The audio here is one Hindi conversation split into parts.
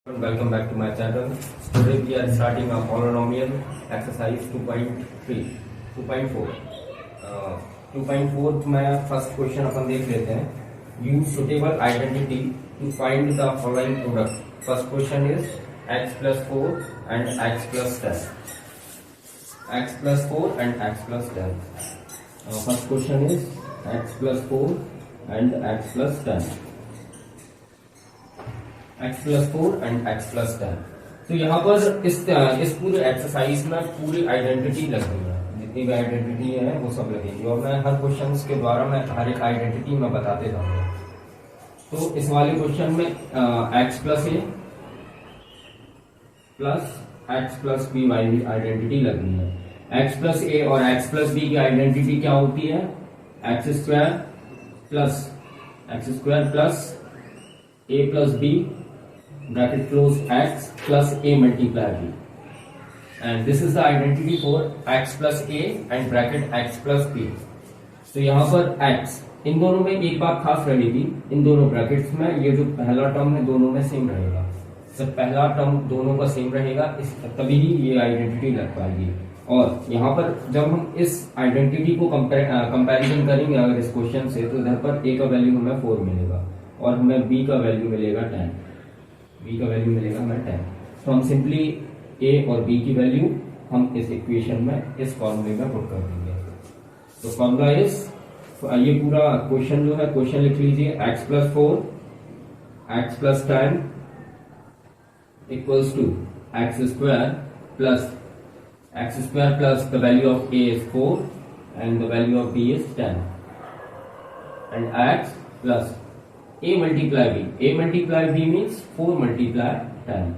Welcome back to my channel. Today we are starting a polynomial exercise 2.3 2.4 2.4 में फर्स्ट क्वेश्चन अपन देख लेते हैं. Use suitable identity to find the following product. First question is x plus 4 and x plus 10. x plus 4 and x plus 10. First question is x plus 4 and x plus 10. x plus 4 and x plus 10. तो यहाँ पर इस पूरे एक्सरसाइज में पूरी आइडेंटिटी लग रही है. जितनी भी आइडेंटिटी है वो सब लगेगी और मैं हर क्वेश्चन के द्वारा मैं हर एक आइडेंटिटी में बताते जाऊंगा. तो इस वाले क्वेश्चन में x plus a plus x plus b वाली आइडेंटिटी लग रही है. x प्लस ए और x प्लस बी की आइडेंटिटी क्या होती है? X square plus a plus b bracket close x plus a multiply b, and this is the identity for x plus a and bracket x plus b. तो यहाँ पर x, इन दोनों में एक बात खास रहेगी, इन दोनों ब्रैकेट्स में ये जो पहला टर्म है दोनों में सेम रहेगा. जब पहला टर्म दोनों का सेम रहेगा तभी ये आइडेंटिटी लग पाएगी. और यहाँ पर जब हम इस आइडेंटिटी को कंपैरिजन करेंगे अगर इस क्वेश्चन से, तो इधर पर a का वैल्यू हमें 4 मिलेगा और हमें b का वैल्यू मिलेगा 10. b का वैल्यू मिलेगा हमें 10. तो हम सिंपली a और b की वैल्यू हम इस इक्वेशन में इस फॉर्मूले में पुट कर देंगे. तो फॉर्मूला इज, ये पूरा क्वेश्चन जो है क्वेश्चन लिख लीजिए. x plus 4 x plus 10 equals to x square plus the value of a is 4 and the value of b is 10 and x plus a multiply b. a multiply b means 4 multiply 10.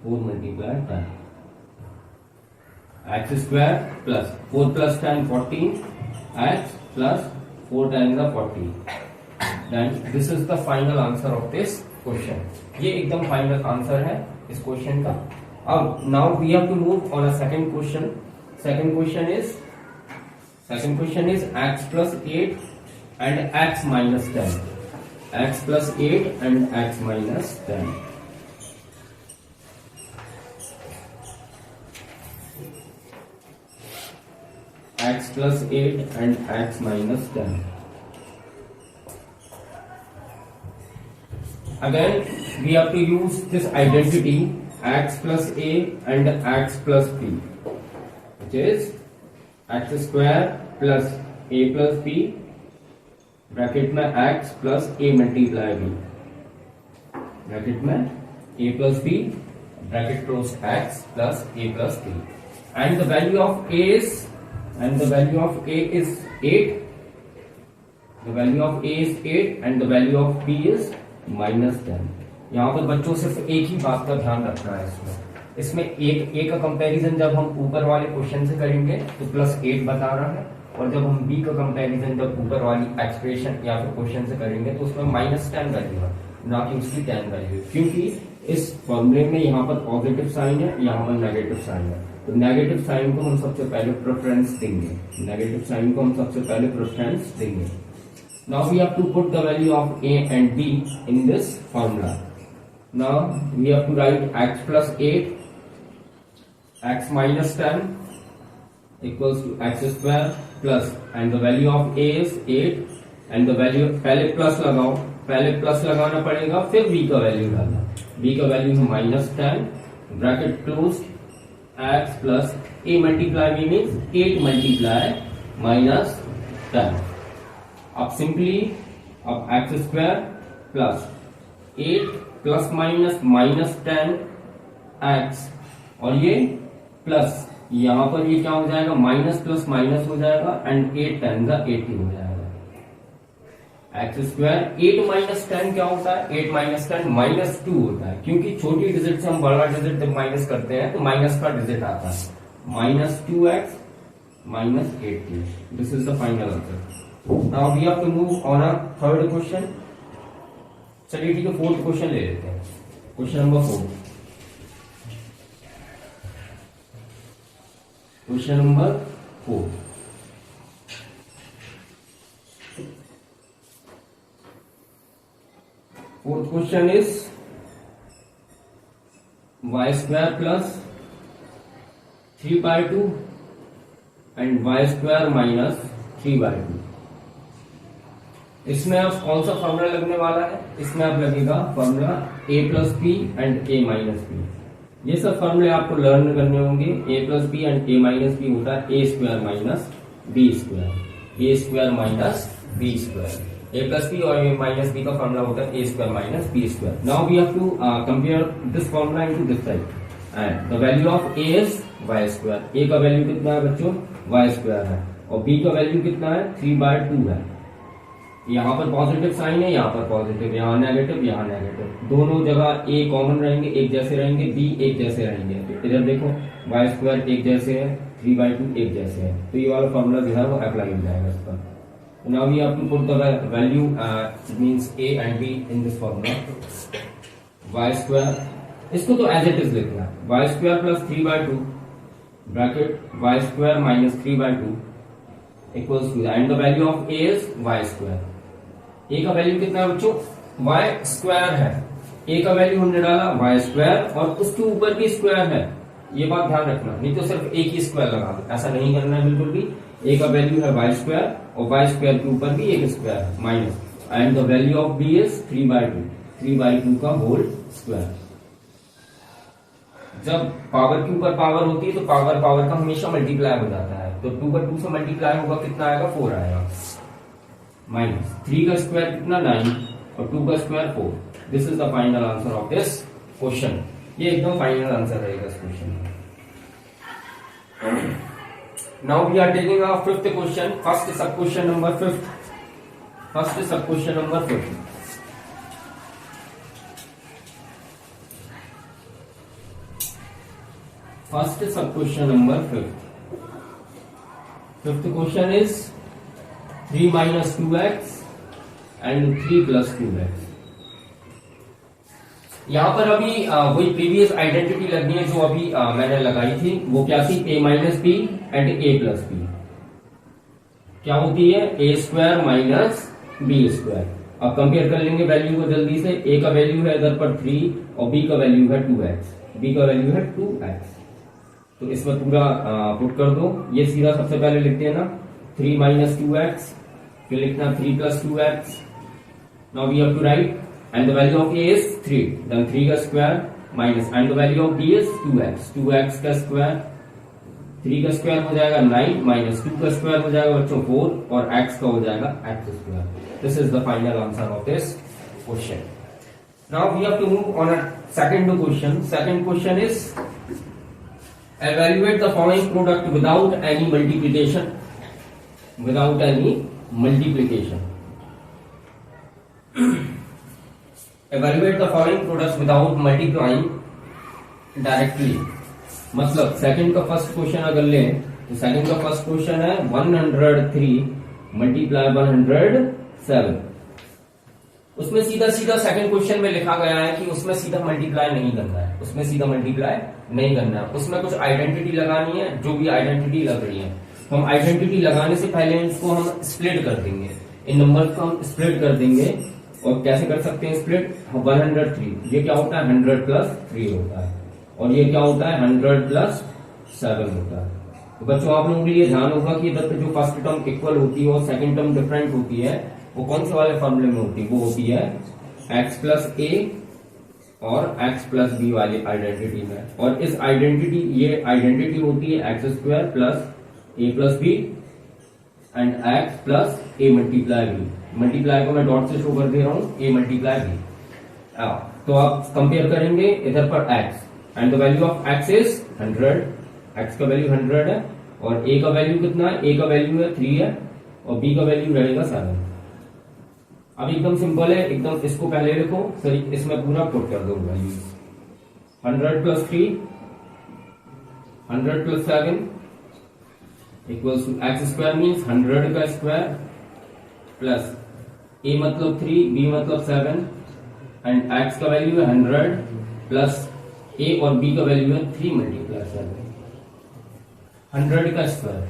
4 multiply 10. x square plus 4 plus 10 14. x plus 4 times the 40. Then this is the final answer of this question. ये एकदम फाइनल आंसर है इस क्वेश्चन का. अब now we have to move on a second question. Second question is x plus 8 and x minus 10. x plus 8 and x minus 10. x plus 8 and x minus 10. Again, we have to use this identity x plus a and x plus b, which is x square plus a plus b bracket में x plus a multiply b, bracket में a plus b, bracket close x plus a plus b, and the value of a is 8. The value of a is 8 and the value of b is -10. यहाँ पर बच्चों सिर्फ एक ही बात का ध्यान रखना है. इसमें एक a का कंपैरिजन जब हम ऊपर वाले क्वेश्चन से करेंगे तो +8 बता रहा है, और जब हम b का कंपैरिजन जब ऊपर वाली एक्सप्रेशन या फिर क्वेश्चन से करेंगे तो उसमें -10 वैल्यू है, ना कि उसकी 10 वैल्यू, क्योंकि इस फॉर्मूले में यहाँ पर पॉजिटिव साइन है, यहाँ पर नेगेटिव साइन है. तो नेगेटिव साइन को हम सबसे पहले प्रेफरेंस देंगे. Now we have to put the value of a and b in this formula. Now we have to write x plus 8 x minus 10 equals to x square plus, and the value of a is 8 and the value, पहले प्लस लगाना पड़ेगा, फिर b का वैल्यू डालना. b का वैल्यू है -10 bracket close x plus a multiply b means 8 multiply -10. अब simply x square plus 8 plus minus -10 x, और ये प्लस यहाँ पर ये क्या हो जाएगा, माइनस प्लस माइनस हो जाएगा एंड 8 10 का 80 हो जाएगा. एक्स स्क्वायर 8 माइनस 10 क्या होता है? 8 माइनस 10 -2 होता है, क्योंकि छोटी डिजिट से हम बड़ा डिजिट जब माइनस करते हैं तो माइनस का डिजिट आता है. -2x -80. This is the final answer. Now we have to move on a third question. चलिए ठीक है, फोर्थ क्वेश्चन ले लेते हैं. Question number 4. Question number 4. Fourth question is y square plus 3/2 and y square minus 3/2। इसमें अब कौन सा फॉर्मूला लगने वाला है? इसमें अब लगेगा formula a plus b and a minus b. ये सब फॉर्मूले आपको लर्न करने होंगे। a plus b and a minus b होता है a square minus b square, a square minus b square. a plus b और a माइनस बी का फॉर्मूला होता है a square minus b square. Now we have to compare this formula into this side and the value of a is y square. a का वैल्यू कितना है बच्चों? y स्क्वायर है और b का वैल्यू कितना है? 3/2 है। यहाँ पर पॉजिटिव साइन है, यहाँ पर पॉजिटिव, यहाँ नेगेटिव, यहाँ नेगेटिव। दोनों जगह a कॉमन रहेंगे, एक जैसे रहेंगे, b एक जैसे रहेंगे। तो इधर देखो y स्क्वायर एक जैसे है, 3/2 एक जैसे है, तो ये वाला फॉर्मूला जो है वो अप्लाई हो जाएगा इस पर। Now we have to put the value means a and b in this formula. y square, इसको तो एज इट इज लिखना है, y square plus 3/2 bracket y square minus 3/2 equals to and the value of a is y square. a का वैल्यू कितना है बच्चों? y स्क्वायर है। a का वैल्यू हमने डाला y स्क्वायर और उसके ऊपर भी स्क्वायर है, ये बात ध्यान रखना, नहीं तो सिर्फ एक ही स्क्वायर लगा दो, ऐसा नहीं करना है बिल्कुल भी। a का वैल्यू है y स्क्वायर और y स्क्वायर के ऊपर भी एक स्क्वायर है minus, and the value of b is 3/2 का होल स्क्वायर। जब पावर के ऊपर पावर होती है तो पावर पावर का हमेशा मल्टीप्लाई हो जाता है, तो 2/2 से मल्टीप्लाई होगा, कितना आएगा? 4 आएगा। माइनस 3 का स्क्वायर कितना? 9 और 2 का square 4। This is the final answer of this question. ये एकदम फाइनल आंसर रहेगा इस क्वेश्चन का। Now we are taking our fifth question, first sub question number 5। First sub question number 5। First sub question number 5। Fifth question is 3 minus 2x and 3 plus 2x। यहां पर अभी वही प्रीवियस आइडेंटिटी लगनी है जो अभी मैंने लगाई थी, वो क्या थी? a minus b and a plus b क्या होती है? a square minus b square. अब कंपेयर कर लेंगे वैल्यू को जल्दी से। a का वैल्यू है इधर पर 3 और b का वैल्यू है 2x, b का वैल्यू है 2x। तो इसमें पूरा पुट कर दो। ये सीधा सबसे पहले लिखते हैं ना, 3 minus 2x, फिर लिखना 3 plus 2x। Now we have to write and the value of a is 3, then 3 का square minus and the value of b is 2x, 2x का स्क्वायर, 3 का स्क्वायर हो जाएगा 9 माइनस 2 का स्क्वायर हो जाएगा बच्चों 4 और x का हो जाएगा x square. This is the final answer of this question. Now we have to move on a second question. Second question is evaluate the following product without any multiplication। without any multiplication evaluate the following products without multiplying directly। मतलब सेकंड का फर्स्ट क्वेश्चन अगर लें तो सेकंड का फर्स्ट क्वेश्चन है 103 मल्टीप्लाई 107। उसमें सीधा सीधा सेकंड क्वेश्चन में लिखा गया है कि उसमें सीधा मल्टीप्लाई नहीं करना है, उसमें सीधा मल्टीप्लाई नहीं करना है, उसमें कुछ आइडेंटिटी लगानी है। जो भी आइडेंटिटी लग रही है, हम आइडेंटिटी लगाने से पहले इसको हम स्प्लिट कर देंगे, इन नंबर्स को हम स्प्लिट कर देंगे। और कैसे कर सकते हैं स्प्लिट? 103 ये क्या होता है? 100 प्लस 3 होता है, और ये क्या होता है? 100 प्लस 7 होता है। तो बच्चों आप लोगों के लिए ध्यान होगा कि इधर पे जो फर्स्ट टर्म इक्वल होती है और सेकंड टर्म डिफरेंट होती है, वो कौन से वाले फॉर्मूले में होती है? वो होती है x प्लस a और x प्लस बी वाली आइडेंटिटी में। और इस आइडेंटिटी, ये आइडेंटिटी होती है x square plus a plus b and x plus a multiply b. Multiply को मैं डॉट से शो कर दे रहा हूं, a मल्टीप्लाई बी। तो आप कंपेयर करेंगे इधर पर x and the value of x is 100, x का वैल्यू 100 है और a का वैल्यू कितना है? a का वैल्यू है 3 है और b का वैल्यू रहेगा 7। अब एकदम सिंपल है, एकदम इसको पहले लिखो, सॉरी इसमें पूरा पुट कर दो value. 100 plus 3, 100 plus 7 equals to x square means 100 का स्क्वायर प्लस a मतलब 3, b मतलब 7 एंड x का वैल्यू है 100 प्लस a और b का वैल्यू है 3 मल्टीप्लाई 7, 100 का स्क्वायर।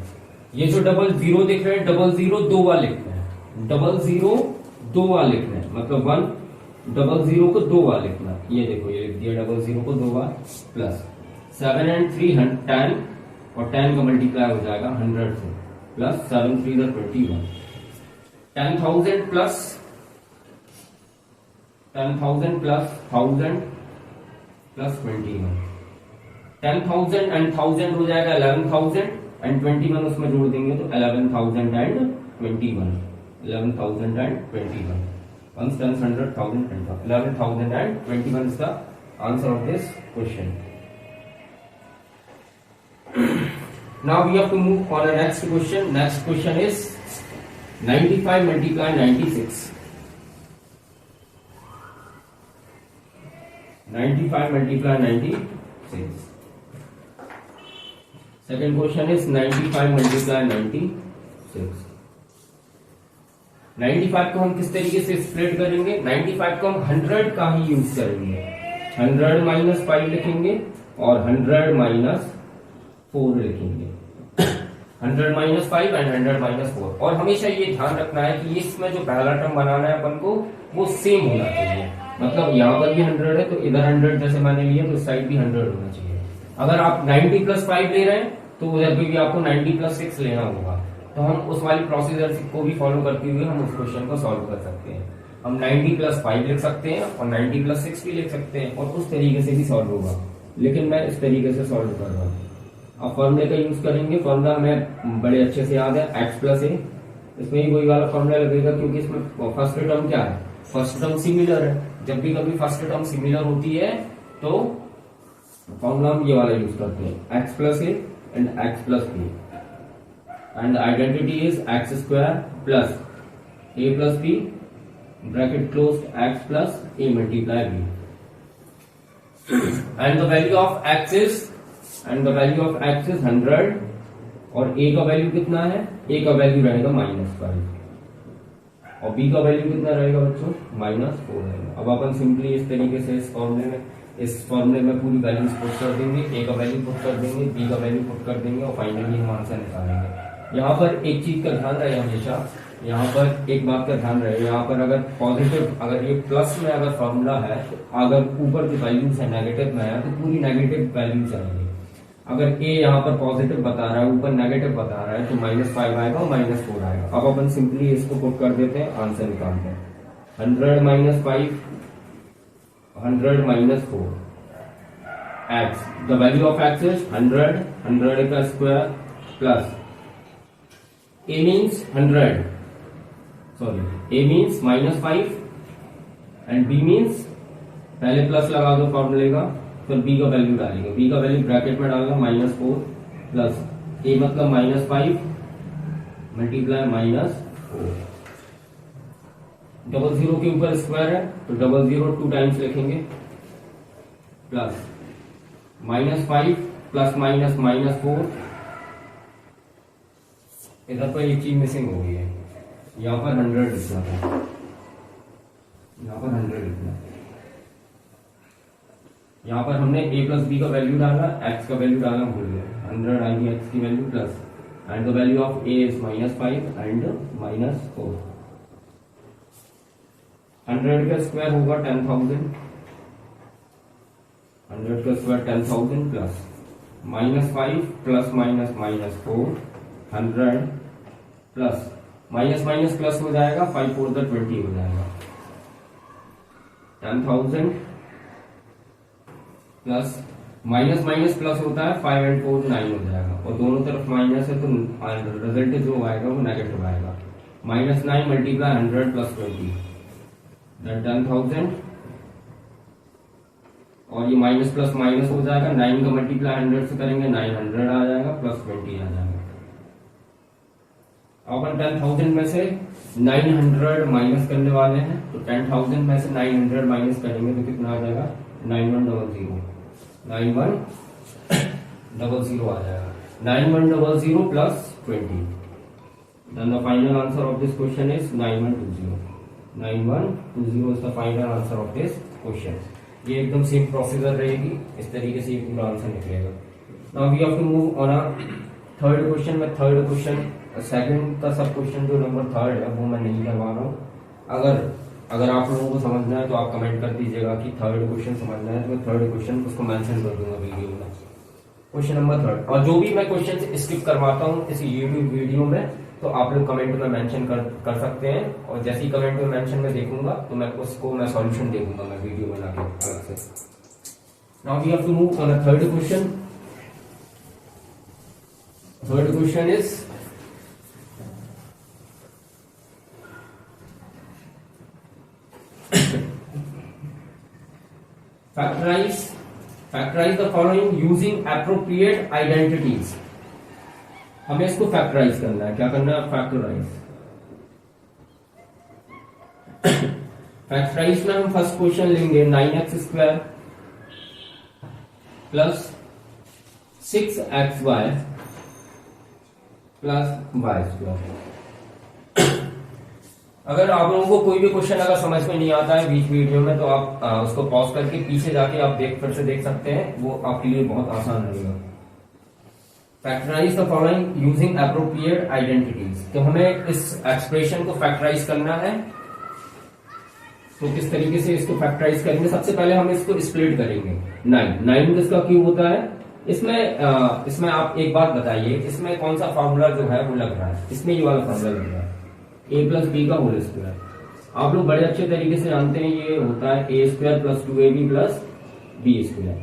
ये जो डबल जीरो दिख रहे हैं, डबल जीरो 2 बार लिखना है, डबल जीरो 2 बार लिखना है, मतलब 1 डबल जीरो को 2 बार लिखना, ये देखो ये लिख दिया डबल जीरो को 2 बार, प्लस 7 and 3 10 और 10 का मल्टीप्लाई हो जाएगा 100 से, plus 7 3 21, 10,000 plus 10,000 plus 1,000 plus 21, 10,000 and 1,000 हो जाएगा 11,000 एंड 21 उसमें जोड़ देंगे तो 11,000 and 21, 11,000 and 21, 1 10 100,000 and 11,000 and 21 is the answer of this question. Now we have to move on the next question. Next question is 95 multiply 96. 95 multiply 96. Second question is 95 multiply 96. 95 को हम किस तरीके से स्प्लिट करेंगे? 95 को हम 100 का ही यूज करेंगे, 100 माइनस 5 लिखेंगे और 100 माइनस 4 लिखेंगे, 100 माइनस 5 एंड 100 माइनस 4। और हमेशा ये ध्यान रखना है कि इसमें जो पहला टर्म बनाना है अपन को वो सेम होना चाहिए, मतलब यहाँ पर भी 100 है तो इधर 100 जैसे मैंने लिया तो इस साइड भी 100 होना चाहिए। अगर आप 90 प्लस 5 ले रहे हैं तो उधर भी आपको 90 प्लस 6 लेना होगा। तो हम उस वाली प्रोसीजर को भी फॉलो करते हुए हम उस क्वेश्चन को सॉल्व कर सकते हैं। हम 90 प्लस 5 लिख सकते हैं और 90 प्लस 6 भी लिख सकते हैं और उस तरीके से भी सॉल्व होगा, लेकिन मैं इस तरीके से सॉल्व कर रहा हूँ। अब फॉर्मूले का यूज करेंगे, फॉर्मूला हमें बड़े अच्छे से याद है, x प्लस ए, इसमें ही वही वाला फॉर्मूला लगेगा क्योंकि इसमें फर्स्ट टर्म क्या है, फर्स्ट टर्म सिमिलर है। जब भी कभी फर्स्ट टर्म सिमिलर होती है तो फॉर्मूला हम ये वाला यूज करते हैं, x plus a and x plus b, and the identity is x square plus a plus b bracket closed x plus a multiply b and the value of x is 100 और a का वैल्यू कितना है, a का वैल्यू रहेगा -5 और b का वैल्यू कितना रहेगा बच्चों, -4 रहेगा। अब अपन सिंपली इस तरीके से इस फॉर्मूले में पूरी वैल्यूज पुट कर देंगे, a का वैल्यू पुट कर देंगे, b का वैल्यू पुट कर देंगे और फाइनली हम आंसर निकालेंगे। यहाँ पर एक चीज का ध्यान रहे हमेशा, यहाँ पर एक बात का ध्यान रहे, यहाँ पर अगर पॉजिटिव, अगर ये प्लस में अगर फॉर्मूला है, अगर ऊपर की वैल्यूज है नेगेटिव में है तो पूरी नेगेटिव वैल्यूज आएंगी। अगर ए यहाँ पर पॉजिटिव बता रहा है, ऊपर नेगेटिव बता रहा है तो -5 आएगा और -4 आएगा। अब अपन सिंपली इसको पुट कर देते हैं, आंसर निकालते हैं। 100 minus 5, 100 minus 4, x, the value of x is 100 का स्क्वायर plus a means 100, sorry, a means -5 and b means, पहले प्लस लगा दो फॉर्मूले का, फिर b का वैल्यू डालेंगे, b का वैल्यू ब्रैकेट में डालना -4 प्लस a मतलब -5 मल्टीप्लाई -4, 00 के ऊपर स्क्वायर है तो 00 2 टाइम्स लिखेंगे प्लस -5 प्लस -4, इधर पर एक चीज मिसिंग हो गई है, यहाँ पर 100 लिखना था, यहाँ पर 100 लिखना है। यहाँ पर हमने a प्लस बी का वैल्यू डाला, x का वैल्यू डालना भूल गए, 100 आएगी x की value plus and the value of a is -5 and -4। 100 का स्क्वायर होगा 10,000, 100 का square 10,000 plus -5 plus -4, 100 plus minus plus हो जाएगा, 5 4 20 हो जाएगा, 10,000 प्लस माइनस प्लस होता है, 5 and 4 9 हो जाएगा और दोनों तरफ माइनस है तो रिजल्ट जो आएगा वो नेगेटिव आएगा। -9 मल्टीप्लाई 100 प्लस 20 10,000 और ये माइनस प्लस माइनस हो जाएगा, 9 का मल्टीप्लाई 100 से करेंगे 900 आ जाएगा प्लस 20 आ जाएगा। अपन 10,000 में से 900 माइनस करने वाले हैं तो 10,000 में से 900 माइनस करेंगे तो कितना आ जाएगा, 9100 आ जाएगा, 9100 plus 20। Then the final answer of this question is 9120. 9120 is the final answer of this question. ये एकदम सेम प्रोसीजर रहेगी, इस तरीके से ये पूरा आंसर निकलेगा। Now we have to move on a third question में। थर्ड क्वेश्चन सेकंड का सब क्वेश्चन जो नंबर 3 है वो मैं नहीं करवा रहा हूँ। अगर अगर आप लोगों को समझना है तो आप कमेंट कर दीजिएगा कि थर्ड क्वेश्चन समझना है, तो थर्ड क्वेश्चन उसको मेंशन कर दूंगा वीडियो में। क्वेश्चन नंबर थर्ड, और जो भी मैं क्वेश्चन स्किप करवाता हूँ इस यूट्यूब वीडियो में, तो आप लोग कमेंट में मेंशन कर सकते हैं, और जैसे ही कमेंट में मेंशन में देखूंगा तो मैं उसको मैं सॉल्यूशन दे दूंगा, मैं वीडियो बना के अलग से। Now we have to move on a third question. Third question is factorize the following using appropriate identities। हमें इसको फैक्टराइज करना है। क्या करना है? फैक्टराइज। फैक्टराइज में हम फर्स्ट क्वेश्चन लेंगे 9x² plus 6xy plus y²। अगर आप लोगों को कोई भी क्वेश्चन अगर समझ में नहीं आता है बीच वीडियो में, तो आप उसको पॉज करके पीछे जाके आप फिर से देख सकते हैं, वो आपके लिए बहुत आसान रहेगा। Factorize the following using appropriate identities. तो हमें इस एक्सप्रेशन को फैक्टराइज करना है। तो किस तरीके से इसको फैक्टराइज करेंगे? सबसे पहले हम इसको स्प्लिट करेंगे। 9 किसका क्यूब होता है? इसमें आप एक बात बताइए, इसमें कौन सा फॉर्मूला जो है वो लग रहा है? इसमें ये वाला फॉर्मूला लग रहा है, a प्लस बी का होल स्क्वायर। आप लोग बड़े अच्छे तरीके से जानते हैं ये होता है a² plus 2ab plus b²।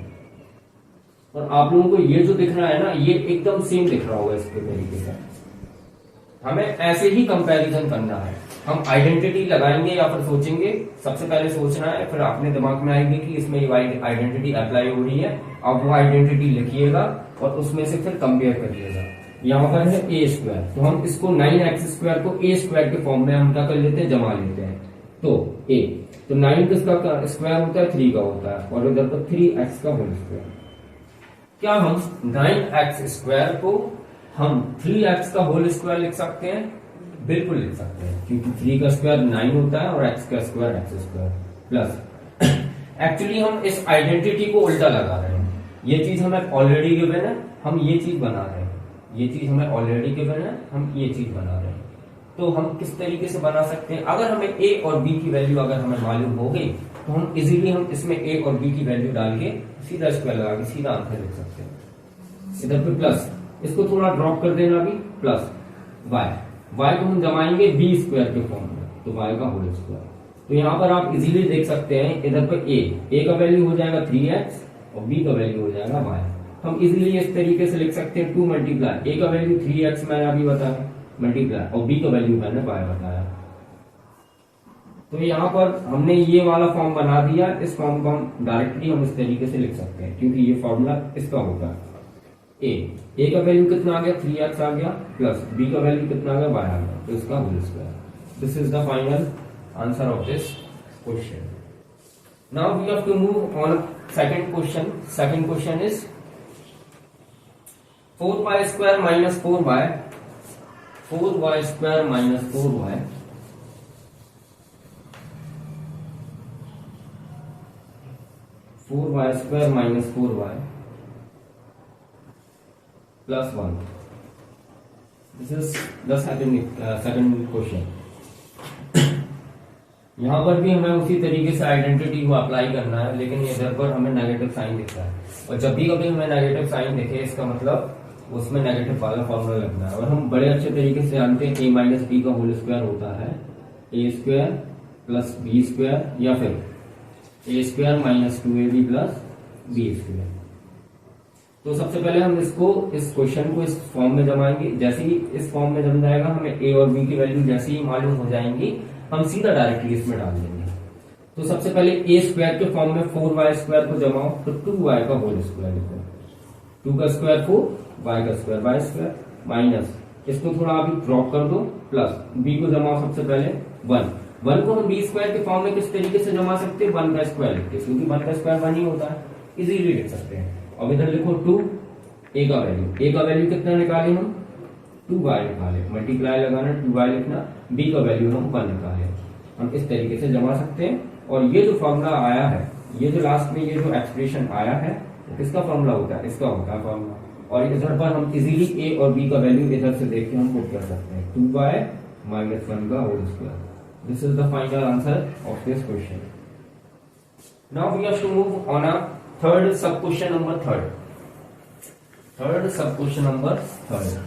और आप लोगों को ये जो दिख रहा है ना, ये एकदम सेम दिख रहा होगा इसके तरीके से। हमें ऐसे ही कंपैरिजन करना है। हम आइडेंटिटी लगाएंगे या फिर सोचेंगे, सबसे पहले सोचना है, फिर अपने दिमाग में आएगी कि इसमें ये आइडेंटिटी अप्लाई हो रही है। अब वो आइडेंटिटी लिखिएगा और उसमें से फिर कंपेयर करिएगा। यहाँ पर है a², तो हम इसको 9x² को a² के फॉर्म में हम क्या कर लेते हैं? जमा लेते हैं। तो a, तो 9 किसका स्क्वायर होता है? 3 का होता है, और इधर पर 3x का होल स्क्वायर। क्या हम 9x² को हम 3x का होल स्क्वायर लिख सकते हैं? बिल्कुल लिख सकते हैं, क्योंकि 3 का स्क्वायर 9 होता है और x का स्क्वायर x² प्लस। एक्चुअली हम इस आइडेंटिटी को उल्टा लगा रहे हैं। ये चीज हमें ऑलरेडी गिवन है, हम ये चीज बना रहे हैं। ये चीज हमें ऑलरेडी गिवन है, हम ये चीज बना रहे हैं। तो हम किस तरीके से बना सकते हैं? अगर हमें a और b की वैल्यू अगर हमें मालूम हो गई, तो हम इजीली हम इसमें a और b की वैल्यू डाल के सीधा स्क्वायर लगा के सीधा आंसर लिख सकते हैं। इधर पे प्लस, इसको थोड़ा ड्रॉप कर देना भी, प्लस y को हम जमाएंगे b² के फॉर्म में, तो y का होल स्क्वायर। तो यहाँ पर आप इजीली देख सकते हैं, इधर पर a का वैल्यू हो जाएगा 3x और b का वैल्यू हो जाएगा y। हम इजीली इस तरीके से लिख सकते हैं 2 मल्टीप्लाई, a का वैल्यू 3x मैंने अभी बताया मल्टीप्लाई, और b का वैल्यू मैंने y बताया। तो यहाँ पर हमने ये वाला फॉर्म बना दिया। इस फॉर्म को हम डायरेक्टली हम इस तरीके से लिख सकते हैं, क्योंकि ये फॉर्मूला इसका होगा। a का वैल्यू कितना आ गया? 3x आ गया, प्लस b का वैल्यू कितना आ गया? y आ गया, तो इसका whole square. This is the final answer of this question. Now we have to move on second question. Second question is 4y² minus 4y, 4y² minus 4y, 4y² minus 4y plus 1। This is the second question। यहाँ पर भी हमें उसी तरीके से आइडेंटिटी को अप्लाई करना है, लेकिन इधर पर हमें नेगेटिव साइन दिखता है, और जब भी कभी हमें नेगेटिव साइन दिखे, इसका मतलब उसमें नेगेटिव वाला फॉर्मूला लगना है। और हम बड़े अच्छे तरीके से जानते हैं a माइनस b का होल स्क्वायर होता है a² प्लस b² या फिर a² minus 2ab plus b²। तो सबसे पहले हम इसको इस क्वेश्चन को इस फॉर्म में जमाएंगे। जैसे ही इस फॉर्म में जम जाएगा, हमें a और b की वैल्यू जैसे ही मालूम हो जाएंगी, हम सीधा डायरेक्टली इसमें डाल देंगे। तो सबसे पहले a² के फॉर्म में 4y² को जमाओ, तो 2y का होल स्क्वायर लिखो। 2 का स्क्वायर 4, y का स्क्वायर y² माइनस, इसको थोड़ा अभी ड्रॉप कर दो, प्लस b को जमाओ सबसे पहले 1 को हम b² के फॉर्म में किस तरीके से जमा सकते हैं? 1 का स्क्वायर लिखते हैं, क्योंकि 1 का स्क्वायर 1 ही होता है, इजीली लिख सकते हैं। अब इधर लिखो 2, a का वैल्यू कितना निकाले हम? 2y निकाले, मल्टीप्लाई लगाना 2y लिखना, b का वैल्यू हम 1 निकाले। हम इस तरीके से जमा सकते हैं। और ये जो फॉर्मूला आया है, ये जो लास्ट में ये जो एक्सप्रेशन आया है, तो किसका फॉर्मूला होता है? इसका होता है फॉर्मूला। और इधर पर हम इजीली a और b का वैल्यू इधर से देख के हम पुट कर सकते हैं, 2y माइनस 1 का whole square. This is the final answer of this question. Now we have to move on a third sub question number third. Third sub question number third.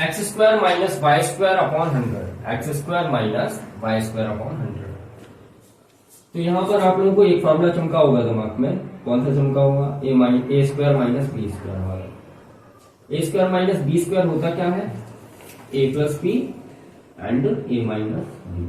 X square minus y square upon 100, x square minus y square upon 100। तो यहां पर आप लोगों को एक फॉर्मूला चमका होगा दिमाग में, कौन सा चमका होगा? A square minus b square वाला। A square minus b square होता क्या है? A plus b and a minus b.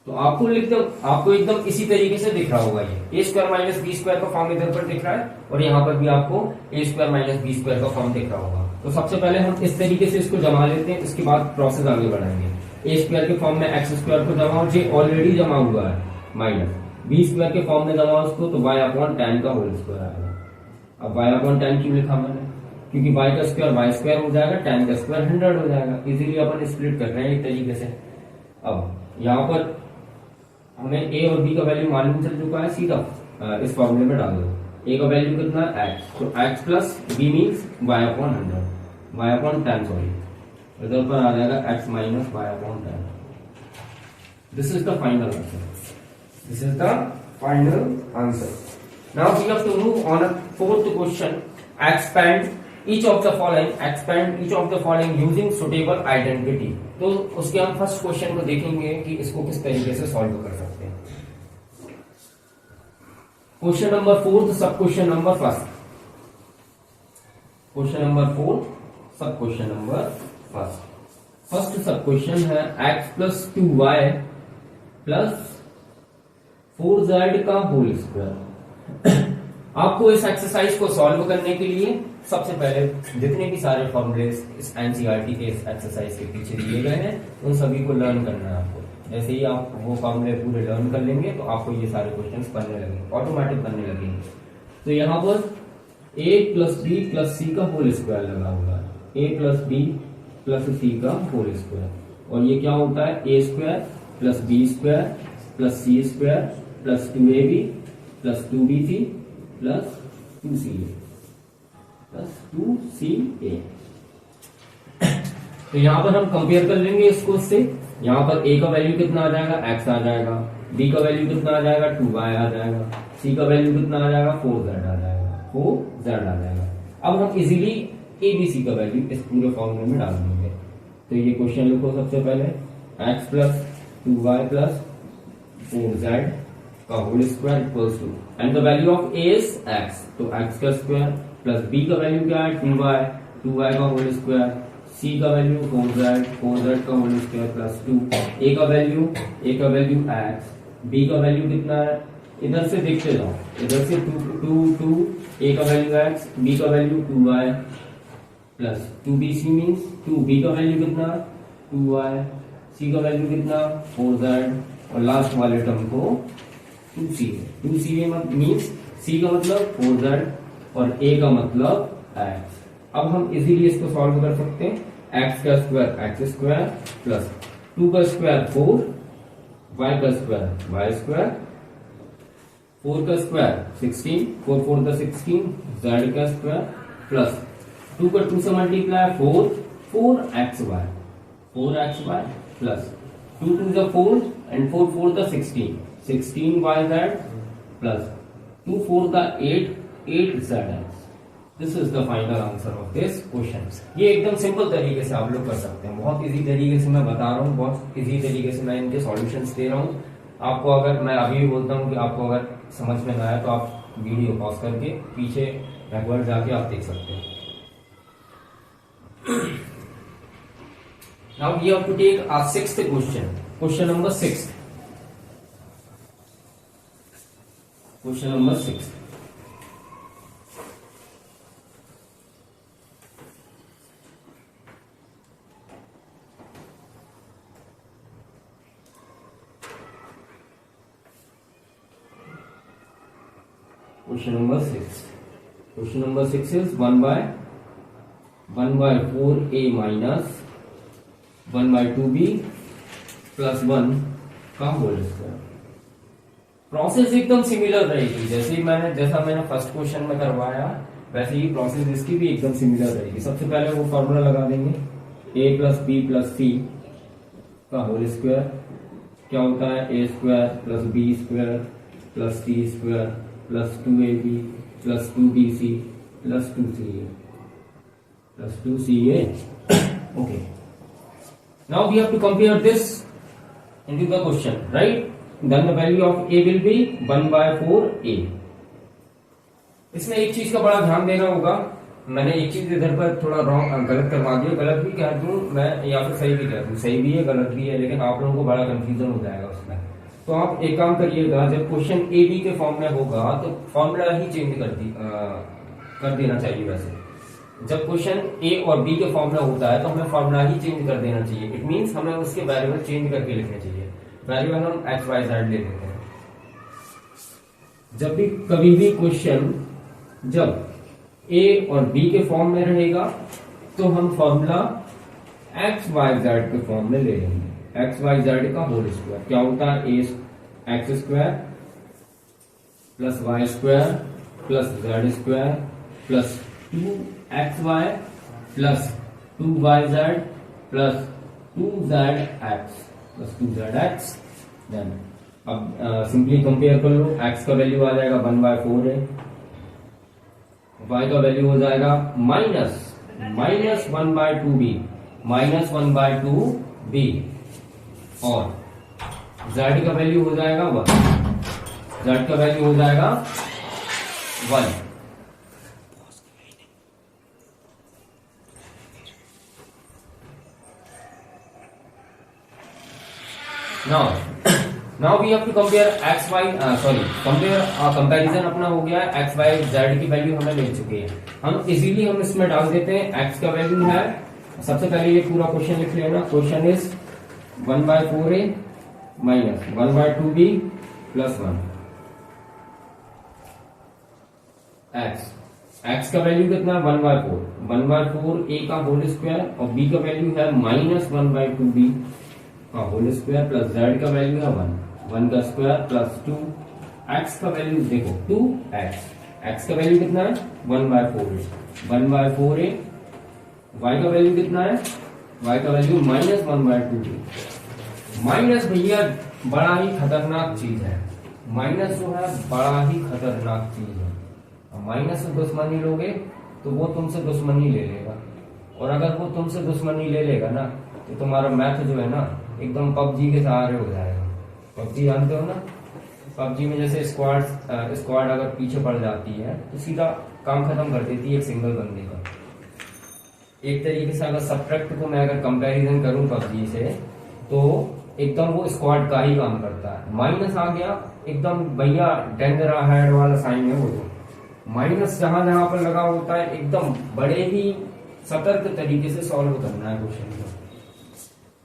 तो आपको एकदम इसी तरीके से दिख रहा होगा ये ए स्क्वायर माइनस बी स्क्वायर का फॉर्म इधर पर दिख रहा है और यहाँ पर भी आपको ए स्क्वायर माइनस बी स्क्वायर का फॉर्म दिख रहा होगा। तो सबसे पहले हम इस तरीके से इसको जमा लेते हैं, इसके बाद प्रोसेस आगे बढ़ाएंगे। ए स्क्वायर के फॉर्म में एक्स स्क्वायर को जमाओ, जो ऑलरेडी जमा हुआ है, माइनस बी स्क्वायर के फॉर्म में जमाओ उसको, तो वाई अपॉन टेन का होल स्क्वायर आएगा। अब वाई अपॉन टेन क्यों लिखा मैंने? क्योंकि वाई का स्क्वायर वाई स्क्वायर हो जाएगा, टेन का स्क्वायर 100 हो जाएगा। इजीली अपन स्प्लिट कर रहे हैं एक तरीके से। अब यहाँ पर हमें ए और बी का वैल्यू मालूम चल चुका है, सीधा इस फॉर्मूले में डाल दो। ए का वैल्यू कितना है? एक्स, तो x plus b means y upon 100, y upon 10 sorry, इधर पर आ जाएगा x minus y upon 10। This is the final answer. This is the final answer. Now we have to move on a fourth question. Expand each of the following using suitable identity. तो उसके हम फर्स्ट क्वेश्चन को देखेंगे कि इसको किस तरीके से सॉल्व कर सकते हैं। क्वेश्चन नंबर 4 सब question number first. Question number 4 सब question number first sub question है x plus 2y plus 4z का होल स्क्वायर। आपको इस एक्सरसाइज को सॉल्व करने के लिए सबसे पहले जितने भी सारे फॉर्मूले इस एनसीईआरटी के इस एक्सरसाइज के पीछे दिए गए हैं उन सभी को लर्न करना है आपको। जैसे ही आप वो फॉर्मूले पूरे लर्न कर लेंगे तो आपको ये सारे क्वेश्चंस बनने लगेंगे, ऑटोमेटिक बनने लगेंगे। तो यहाँ पर a plus b plus c का होल स्क्वायर लगा हुआ है, a plus b plus c का होल स्क्वायर, और ये क्या होता है? A square plus b square plus c square plus 2ab plus 2bc plus 2ca plus 2ca। तो यहां पर हम कंपेयर कर लेंगे इसको इससे। यहां पर a का वैल्यू कितना आ जाएगा? x आ जाएगा, b का वैल्यू कितना आ जाएगा? 2y आ जाएगा, c का वैल्यू कितना आ जाएगा? 4z आ जाएगा, 4z आ जाएगा। अब हम इजीली abc का वैल्यू इस पूरे फॉर्मूले में डाल देंगे। तो ये क्वेश्चन लिखो सबसे पहले, x plus 2y plus 4z का whole square equals to, and the value of a is x, तो x का स्क्वायर प्लस b का वैल्यू क्या है? 2y का होल स्क्वायर, c का वैल्यू 4z का होल स्क्वायर प्लस 2, a का वैल्यू x, b का वैल्यू कितना है? इधर से देखते जाओ, इधर से 2 a का वैल्यू x, b का value 2y plus 2bc means 2b का वैल्यू कितना? 2y, c का वैल्यू कितना? 4z, और लास्ट वाले टर्म को 2ca मीन्स c का मतलब 4z और a का मतलब x। अब हम इजीली इसको सॉल्व कर सकते हैं। x का स्क्वायर x स्क्वायर प्लस 2 का स्क्वायर 4, y का स्क्वायर y स्क्वायर, 4 का स्क्वायर 16, 4 4 का 16, z का स्क्वायर प्लस 2 का 2 से मल्टीप्लाई 4xy प्लस 2 2 का 4 एंड 4 4 का 16yz प्लस 2 4 का 8zx। This is the final answer of this question. ये एकदम सिंपल तरीके से आप लोग कर सकते हैं, बहुत इजी तरीके से मैं बता रहा हूँ, बहुत इजी तरीके से मैं इनके सॉल्यूशंस दे रहा हूँ आपको। अगर मैं अभी भी बोलता हूँ कि आपको अगर समझ में ना आया तो आप वीडियो पॉज करके पीछे बैकवर्ड जाके आप देख सकते हैं। Now we have to take our sixth question. Question number 6. Question number 6. Question number 6. Question number 6 is 1 by 4a minus 1 by 2b plus 1 का होल स्क्वायर। प्रोसेस एकदम सिमिलर रहेगी, जैसा मैंने फर्स्ट क्वेश्चन में करवाया वैसे ही प्रोसेस इसकी भी एकदम सिमिलर रहेगी। सबसे पहले वो फॉर्मूला लगा देंगे, a plus b plus c का होल स्क्वायर क्या होता है, a square plus b square plus c square plus 2ab plus 2bc plus 2ca। Okay, now we have to compare this into the question, right? Then the value of a will be 1/4a। इसमें एक चीज का बड़ा ध्यान देना होगा, मैंने एक चीज इधर पर थोड़ा गलत करवा दिया, गलत भी कह दूं मैं या फिर सही भी कह दूं, सही भी है गलत भी है, लेकिन आप लोगों को बड़ा कंफ्यूजन हो जाएगा उसमें। तो आप एक काम करिएगा, जब क्वेश्चन ए बी के फॉर्म में होगा तो फॉर्मूला ही चेंज कर देना चाहिए। वैसे जब क्वेश्चन ए और बी के फॉर्म में होता है तो हमें फॉर्मूला ही चेंज कर देना चाहिए। इट मींस हमें उसके वेरिएबल चेंज करके लिखने चाहिए। वेरिएबल हम एक्स वाई जेड ले लेते हैं। जब भी कभी भी क्वेश्चन जब ए और बी के फॉर्म में रहेगा तो हम फॉर्मूला एक्स वाई जेड के फॉर्म में ले लेंगे। एक्स वाई जेड का होल स्क्वायर क्या होता है, a x square plus y square plus z square plus 2xy plus 2yz plus 2zx plus 2zx। Then अब सिंपली कंपेयर कर लो, x का वैल्यू आ जाएगा 1/4 है, y का वैल्यू हो जाएगा -1/2b माइनस 1/2b और z का वैल्यू हो जाएगा 1, z का वैल्यू हो जाएगा 1। Now we have to compare x y comparison अपना हो गया, x y z की वैल्यू हमें मिल चुकी है। हम इजीली हम इसमें डाल देते हैं, x का वैल्यू है, सबसे पहले ये पूरा क्वेश्चन लिख लेना। Question is 1/4a minus 1/2b plus 1 x का वैल्यू कितना है 1/4 a का होल स्क्वायर और b का वैल्यू है -1/2b का होल स्क्वायर प्लस z का वैल्यू है 1 का स्क्वायर प्लस 2 x का वैल्यू देखो 2x का वैल्यू कितना है 1/4 है y का वैल्यू कितना है, y का वैल्यू -1/2b। माइनस भैया बड़ा ही खतरनाक चीज है, माइनस जो है बड़ा ही खतरनाक चीज है। माइनस से दुश्मनी लोगे तो वो तुमसे दुश्मनी ले लेगा, और अगर वो तुमसे दुश्मनी ले लेगा ना तो तुम्हारा मैथ जो है ना एकदम पबजी के सहारे हो जाएगा। पबजी जानते हो ना, पबजी में जैसे स्क्वाड अगर पीछे पड़ जाती है तो सीधा काम खत्म कर देती है एक सिंगल बंदे का। एक तरीके से अगर सब्ट्रैक्ट को मैं अगर कंपैरिजन करूं पबजी से तो एकदम वो स्क्वाड का ही काम करता है। माइनस आ गया एकदम भैया डेंजर हेड वाला साइन है वो, तो माइनस जहां जहां पर लगा होता है एकदम बड़े ही सतर्क तरीके से सॉल्व करना है क्वेश्चन को।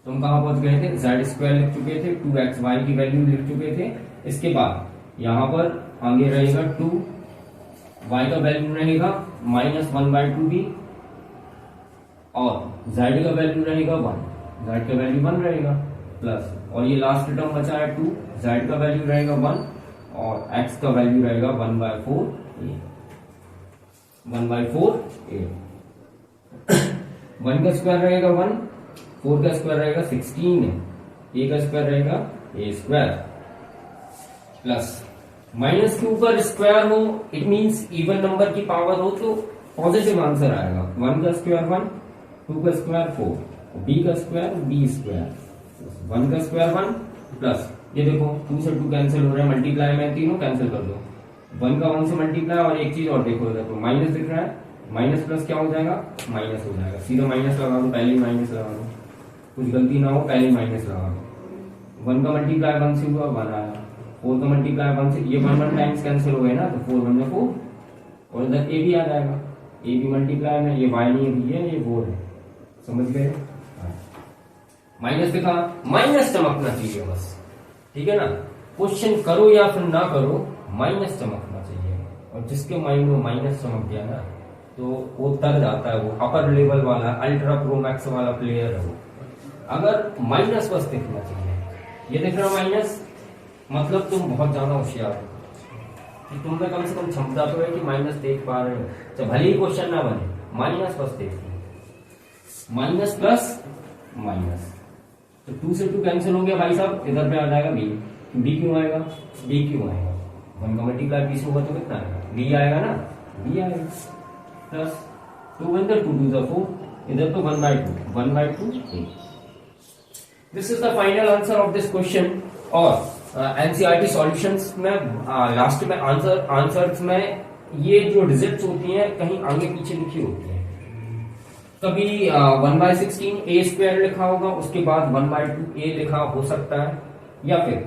तुम कहां पहुंच गए थे, जेड स्क्वायर लिख चुके थे, 2xy की वैल्यू लिख चुके थे। इसके बाद यहां पर आगे रहेगा 2y का वैल्यू रहेगा -1/2b और z का वैल्यू रहेगा 1, z का वैल्यू 1 रहेगा प्लस, और ये लास्ट टर्म बचा है 2, z का वैल्यू रहेगा 1 और x का वैल्यू रहेगा 1/4a। 1 का स्क्वायर रहेगा 1, 4 का स्क्वायर रहेगा 16 है, a का स्क्वायर रहेगा a स्क्वायर प्लस माइनस के ऊपर स्क्वायर हो, इट मींस इवन नंबर की पावर हो तो पॉजिटिव आंसर आएगा। 1 का स्क्वायर 1, 2 का स्क्वायर 4, b का स्क्वायर b स्क्वायर, 1 का स्क्वायर 1 प्लस ये देखो 2 से 2 कैंसिल हो रहा है, मल्टीप्लाई में तीनों कैंसिल कर दो, 1 का 1 से मल्टीप्लाई। और एक चीज और देखो इधर तो माइनस दिख रहा है, माइनस प्लस क्या हो जाएगा, माइनस हो जाएगा। सीधा माइनस लगा दो, पहले ही माइनस लगा दो, कुछ गलती ना हो पहले ही माइनस लगा दो। 1 का मल्टीप्लाई 1 से हुआ 1 आया, 4 का मल्टीप्लाई 1 से, ये 1 टाइम्स कैंसिल हो गए ना तो 4 1 में 4 और इधर a भी आ जाएगा, a भी मल्टीप्लाई में, ये y नहीं है ये 4 है, समझ गए। माइनस दिखा, माइनस चमकना चाहिए बस, ठीक है ना। क्वेश्चन करो या फिर ना करो माइनस चमकना चाहिए, और जिसके माइंड में माइनस चमक गया ना तो वो तर जाता है, वो अपर लेवल वाला अल्ट्रा प्रो मैक्स वाला प्लेयर है वो। अगर माइनस बस दिखना चाहिए ये दिख रहा माइनस, मतलब तुम बहुत ज्यादा होशियार हो कि तुम में कम से कम क्षमता तो है कि माइनस देख पा रहे हो। तो भले ही क्वेश्चन ना बने, माइनस बस देखिए, माइनस प्लस माइनस, तो 2 से 2 कैंसिल हो गया भाई साहब, इधर पे आ जाएगा बी। बी क्यों आएगा? बी क्यों आएगा? 1 का मल्टीप्लाई 20 होगा तो कितना आएगा? बी आएगा ना, बी आएगा। प्लस 2 × 2 2 × 4, इधर तो 1/2, 1/2 this is the final answer of this question. और एनसीईआरटी सॉल्यूशंस में लास्ट में आंसर्स में ये जो डिजिट्स होती हैं कहीं आगे पीछे लिखी होती है। कभी 1/16 a स्क्वायर लिखा होगा, उसके बाद 1/2 a लिखा हो सकता है, या फिर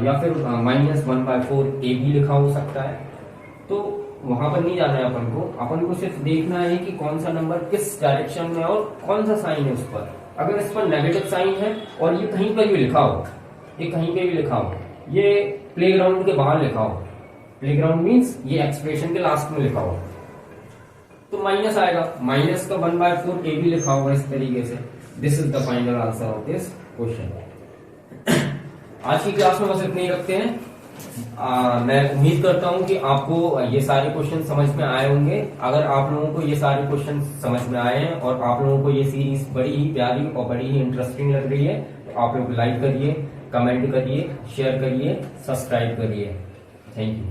-1/4 a भी लिखा हो सकता है। तो वहां पर नहीं जाना है अपन को सिर्फ देखना है कि कौन सा नंबर किस डायरेक्शन में और कौन सा साइन है उस पर। अगर इस पर नेगेटिव साइन है और ये कहीं पर भी लिखा हो, ये कहीं पे भी लिखा हो, ये प्लेग्राउंड के बाहर लिखा हो, प्लेग्राउंड मीन्स ये एक्सप्रेशन के लास्ट में लिखा हो, तो माइनस आएगा। माइनस का 1/4 ए भी लिखा होगा इस तरीके से। This is the final answer of this question. आज की क्लास में बस इतने ही रखते हैं। मैं उम्मीद करता हूं कि आपको ये सारे क्वेश्चन समझ में आए होंगे। अगर आप लोगों को ये सारे क्वेश्चन समझ में आए हैं और आप लोगों को ये सीरीज बड़ी ही प्यारी और बड़ी ही इंटरेस्टिंग लग रही है, तो आप लोग लाइक करिए, कमेंट करिए, शेयर करिए, सब्सक्राइब करिए। Thank you.